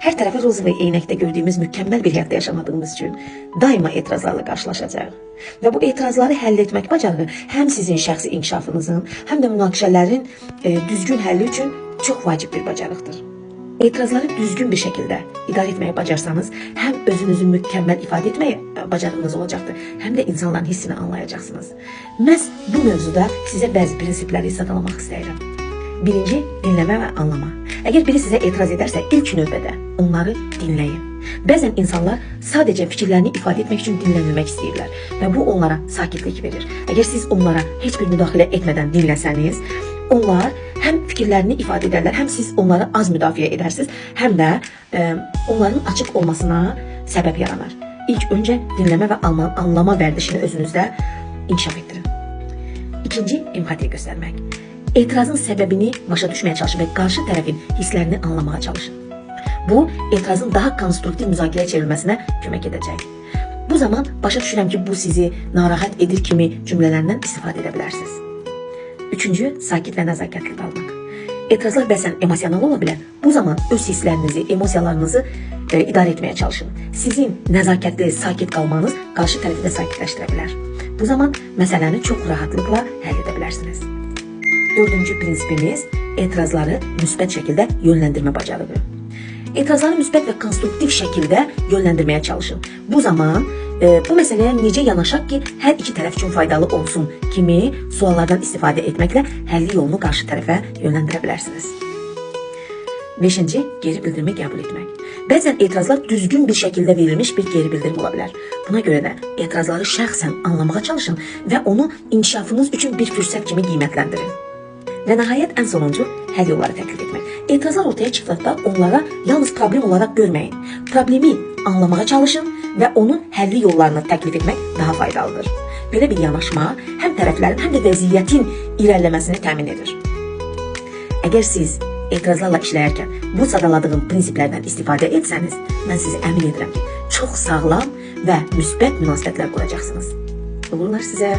Hər tərəfi rozovaya eynəkdə gördüyümüz mükəmməl bir həyatda yaşamadığımız üçün daima etirazlarla qarşılaşacağıq. Və bu etirazları həll etmək bacarığı həm sizin şəxsi inkişafınızın, həm də münaqişələrin düzgün həlli üçün çox vacib bir bacarıqdır. Etirazları düzgün bir şəkildə idarə etməyi bacarsanız, həm özünüzü mükəmməl ifadə etməyə bacarığınız olacaqdır, həm də insanların hissini anlayacaqsınız. Məhz bu mövzuda sizə bəzi prinsipləri sadalamaq istəyirəm. Birinci, dinləmə və anlama. Əgər biri sizə etiraz edərsə, ilk növbədə onları dinləyin. Bəzən insanlar sadəcə fikirlərini ifadə etmək üçün dinlənilmək istəyirlər və bu onlara sakitlik verir. Əgər siz onlara heç bir müdaxilə etmədən dinləsəniz, onlar həm fikirlərini ifadə edərlər, həm siz onları az müdafiə edərsiniz, həm də onların açıq olmasına səbəb yaranar. İlk öncə dinləmə və anlama vərdişini özünüzdə inkişaf etdirin. İkinci, empatiya göstərmək. Etirazın səbəbini başa düşməyə çalışın və qarşı tərəfin hisslərini anlamağa çalışın. Bu, etirazın daha konstruktiv müzakirəyə çevrilməsinə kömək edəcək. Bu zaman başa düşürəm ki, bu sizi narahat edir kimi cümlələrindən istifadə edə bilərsiniz. Üçüncü, sakit və nəzakətli qalmaq. Etirazlar bəzən emosional ola bilər. Bu zaman öz hisslərinizi, emosiyalarınızı idarə etməyə çalışın. Sizin nəzakətli, sakit qalmanız qarşı tərəfi də sakitləşdirə bilər. Bu zaman məsələni çox rahatlıqla həll edə bilərsiniz. Dördüncü prinsipimiz etirazları müsbət şəkildə yönləndirmə bacarığı. Etirazları müsbət və konstruktiv şəkildə yönləndirməyə çalışın. Bu zaman bu məsələyə necə yanaşaq ki, hər iki tərəf üçün faydalı olsun kimi suallardan istifadə etməklə həlli yolunu qarşı tərəfə yönləndirə bilərsiniz. Beşinci, geri bildirimi qəbul etmək. Bəzən etirazlar düzgün bir şəkildə verilmiş bir geri bildirim ola bilər. Buna görə də etirazları şəxsən anlamağa çalışın və onu inkişafınız üçün bir fürsət kimi qiymətləndirin. Və nəhayət ən sonuncu, həll yolları təklif etmək. Etirazlar ortaya çıxdıqda onlara yalnız problem olaraq görməyin. Problemi anlamağa çalışın və onun həlli yollarını təklif etmək daha faydalıdır. Belə bir yanaşma həm tərəflərin, həm də vəziyyətin irəliləməsini təmin edir. Əgər siz etirazlarla işləyərkən bu sadaladığım prinsiplərdən istifadə etsəniz, mən sizi əmin edirəm ki, çox sağlam və müsbət münasibətlər quracaqsınız. Uğurlar sizə.